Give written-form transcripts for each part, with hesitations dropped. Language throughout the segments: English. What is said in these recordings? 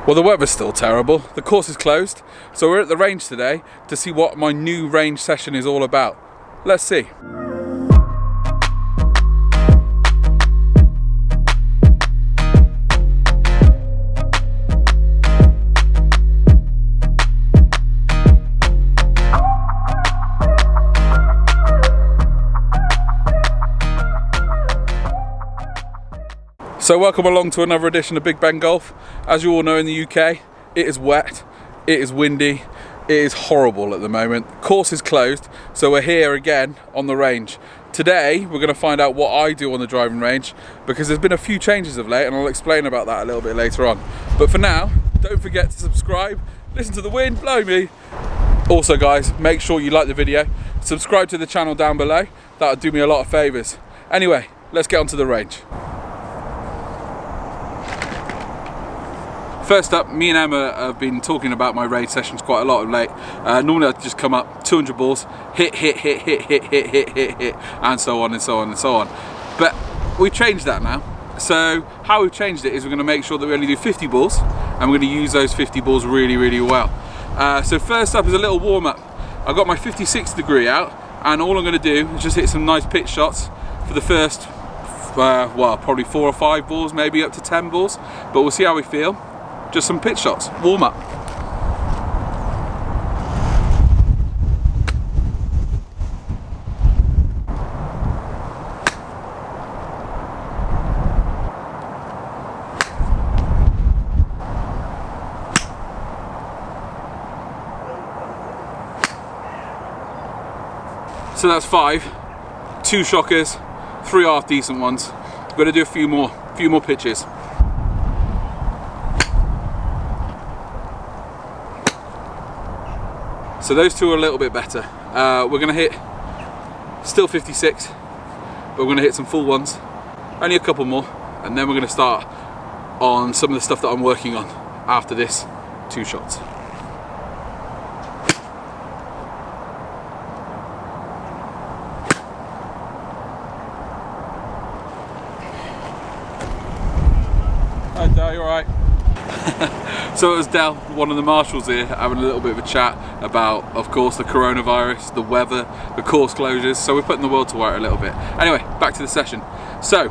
Well, the weather's still terrible. The course is closed, so we're at the range today to see what my new range session is all about. Let's see. So welcome along to another edition of Big Ben Golf. As you all know, in the UK, it is wet, it is windy, it is horrible at the moment. Course is closed, so we're here again on the range. Today, we're going to find out what I do on the driving range, because there's been a few changes of late, and I'll explain about that a little bit later on. But for now, don't forget to subscribe, listen to the wind blow me. Also guys, make sure you like the video, subscribe to the channel down below, that would do me a lot of favours. Anyway, let's get onto the range. First up, me and Emma have been talking about my range sessions quite a lot of late. Normally I just come up, 200 balls, hit, and so on and so on and so on. But we've changed that now. So how we've changed it is we're going to make sure that we only do 50 balls, and we're going to use those 50 balls really, really well. So first up is a little warm up. I've got my 56 degree out, and all I'm going to do is just hit some nice pitch shots for the first, well, probably 4 or 5 balls, maybe up to 10 balls, but we'll see how we feel. Just some pitch shots, warm up. So that's 5, 2 shockers, 3 half decent ones. We're going to do a few more pitches. So those two are a little bit better. We're going to hit still 56, but we're going to hit some full ones, only a couple more, and then we're going to start on some of the stuff that I'm working on after this 2 shots. Hi Dale, you alright? So it was Del, one of the marshals here, having a little bit of a chat about, of course, the coronavirus, the weather, the course closures, so we're putting the world to rights a little bit. Anyway, back to the session. So,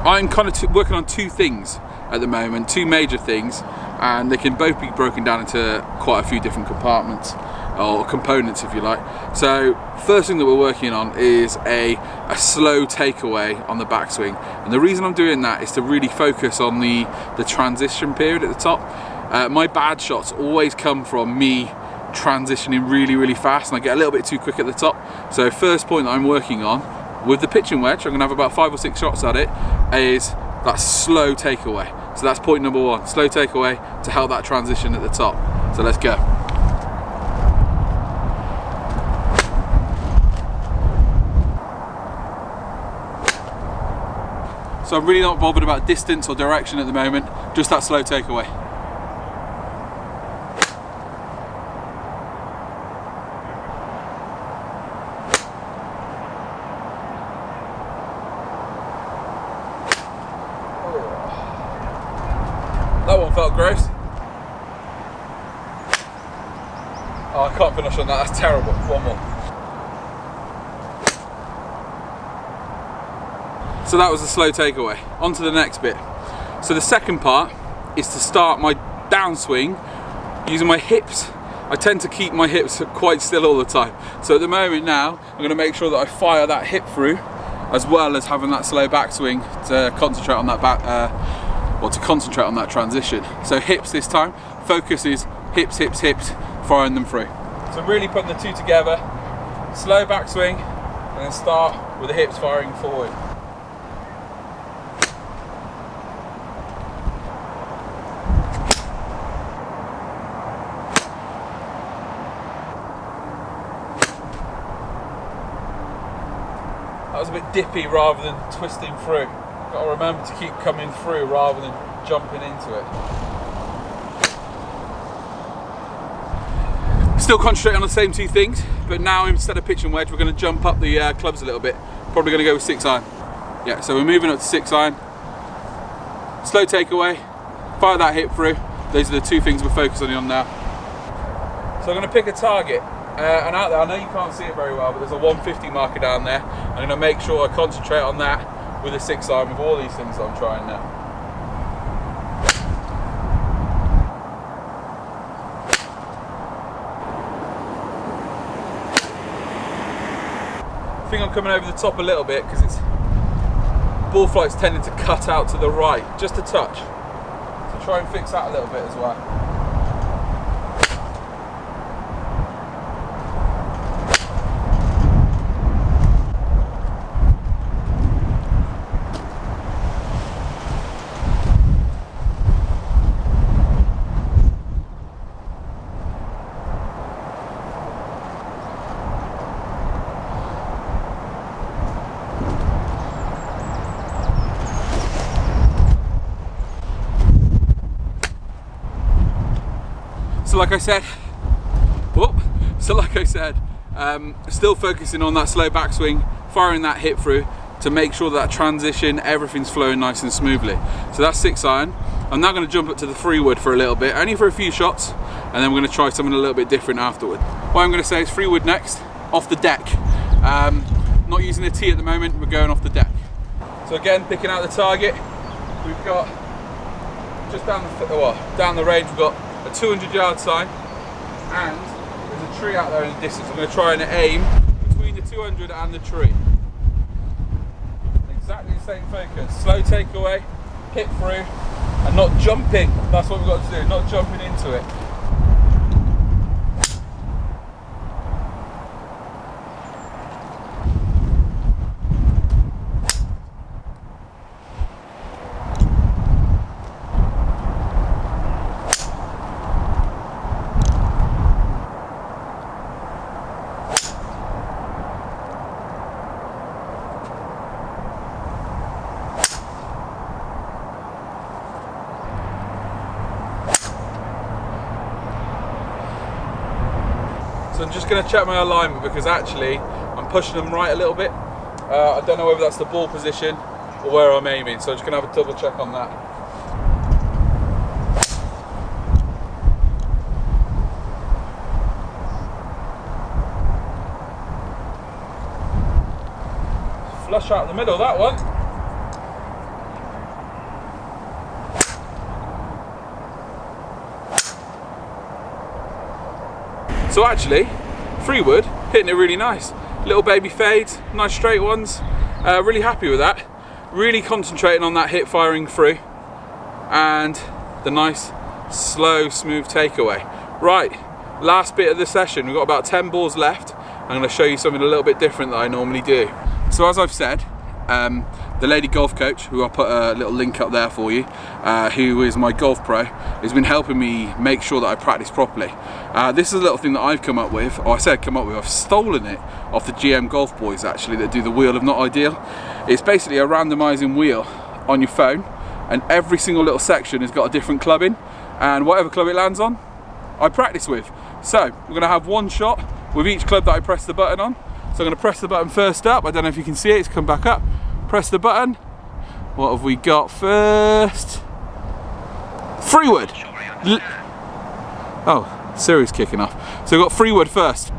I'm kind of working on 2 things at the moment, 2 major things, and they can both be broken down into quite a few different compartments, or components if you like. So, first thing that we're working on is a slow takeaway on the backswing, and the reason I'm doing that is to really focus on the transition period at the top. My bad shots always come from me transitioning really, really fast, and I get a little bit too quick at the top. So first point that I'm working on with the pitching wedge, I'm going to have about 5 or 6 shots at it, is that slow takeaway. So that's point number 1, slow takeaway to help that transition at the top. So let's go. So I'm really not bothered about distance or direction at the moment, just that slow takeaway. That one felt gross. Oh, I can't finish on that, that's terrible. One more. So that was a slow takeaway. On to the next bit. So the second part is to start my downswing using my hips. I tend to keep my hips quite still all the time. So at the moment now, I'm going to make sure that I fire that hip through, as well as having that slow backswing to concentrate on that concentrate on that transition. So hips this time. Focus is hips, hips, hips, firing them through. So really putting the 2 together. Slow backswing, and then start with the hips firing forward. That was a bit dippy rather than twisting through. Got to remember to keep coming through rather than jumping into it. Still concentrate on the same 2 things, but now instead of pitch and wedge, we're going to jump up the clubs a little bit. Probably going to go with 6 iron. Yeah, so we're moving up to 6 iron. Slow takeaway, fire that hip through, Those are the two things we're focusing on now. So I'm going to pick a target, and out there, I know you can't see it very well, but there's a 150 marker down there. I'm going to make sure I concentrate on that with a 6-iron with all these things that I'm trying now. I think I'm coming over the top a little bit because ball flight's tending to cut out to the right, just a touch. So try and fix that a little bit as well. So like I said, still focusing on that slow backswing, firing that hit through to make sure that transition, everything's flowing nice and smoothly. So that's 6-iron. I'm now going to jump up to the 3-wood for a little bit, only for a few shots, and then we're going to try something a little bit different afterward. What I'm going to say is 3-wood next, off the deck. Not using a tee at the moment, we're going off the deck. So again, picking out the target, we've got just down the range, we've got a 200-yard sign, and there's a tree out there in the distance. I'm going to try and aim between the 200 and the tree. Exactly the same focus. Slow takeaway, hit through, and not jumping. That's what we've got to do, not jumping into it. So I'm just going to check my alignment because actually I'm pushing them right a little bit. I don't know whether that's the ball position or where I'm aiming, so I'm just going to have a double check on that. Flush out the middle, that one. So actually, 3-wood, hitting it really nice. Little baby fades, nice straight ones. Really happy with that. Really concentrating on that hit firing through and the nice, slow, smooth takeaway. Right, last bit of the session. We've got about 10 balls left. I'm going to show you something a little bit different that I normally do. So as I've said, the lady golf coach, who I'll put a little link up there for you, who is my golf pro, has been helping me make sure that I practice properly. This is a little thing that I've come up with, or I said come up with, I've stolen it off the GM Golf Boys actually, that do the wheel of Not Ideal. It's basically a randomising wheel on your phone, and every single little section has got a different club in, and whatever club it lands on, I practice with. So we're going to have one shot with each club that I press the button on. So I'm going to press the button first up. I don't know if you can see it, it's come back up. Press the button. What have we got first? 3-wood. Oh, Siri's kicking off. So we've got 3-wood first.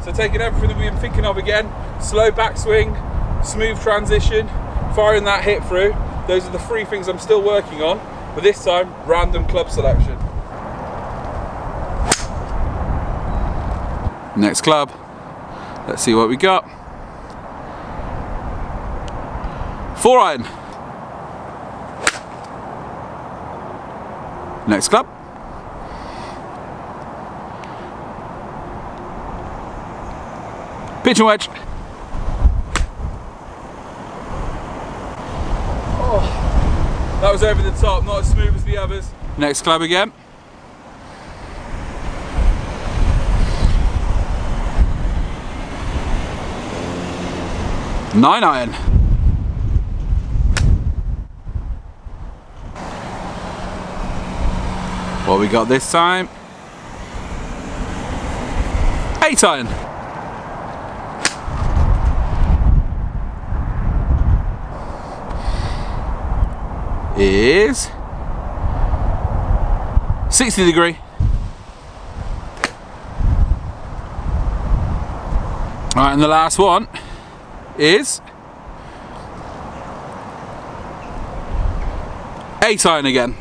So taking everything that we've been thinking of again, slow backswing, smooth transition, firing that hit through. Those are the 3 things I'm still working on, but this time, random club selection. Next club. Let's see what we got. 4-iron. Next club. Pitch and wedge. Oh, that was over the top, not as smooth as the others. Next club again. Nine-iron. What we got this time? 8-iron. Is 60 degree. Alright, and the last one is 8 iron again.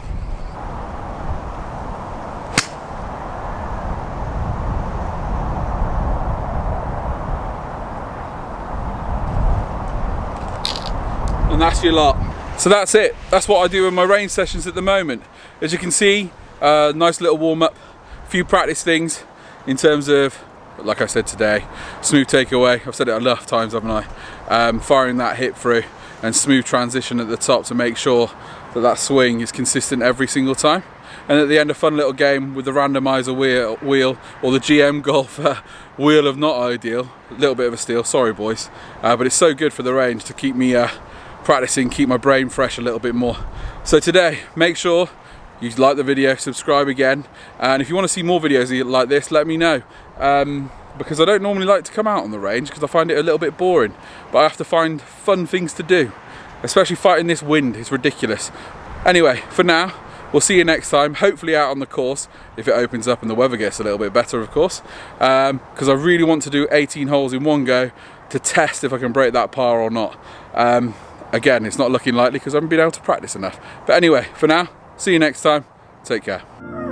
And that's your lot. So that's it. That's what I do in my range sessions at the moment. As you can see, nice little warm up, a few practice things in terms of, like I said today, smooth takeaway. I've said it enough times, haven't I? Firing that hip through and smooth transition at the top to make sure that that swing is consistent every single time. And at the end, a fun little game with the randomizer wheel or the GM Golfer wheel of not ideal. A little bit of a steal, sorry boys. But it's so good for the range to keep me practicing, keep my brain fresh a little bit more. So today, make sure you like the video, subscribe again, and if you want to see more videos like this, let me know. Because I don't normally like to come out on the range because I find it a little bit boring, but I have to find fun things to do, especially fighting this wind. It's ridiculous. Anyway, for now, we'll see you next time, hopefully out on the course if it opens up and the weather gets a little bit better, of course, because I really want to do 18 holes in one go to test if I can break that par or not. Again, it's not looking likely because I haven't been able to practice enough. But anyway, for now, see you next time. Take care.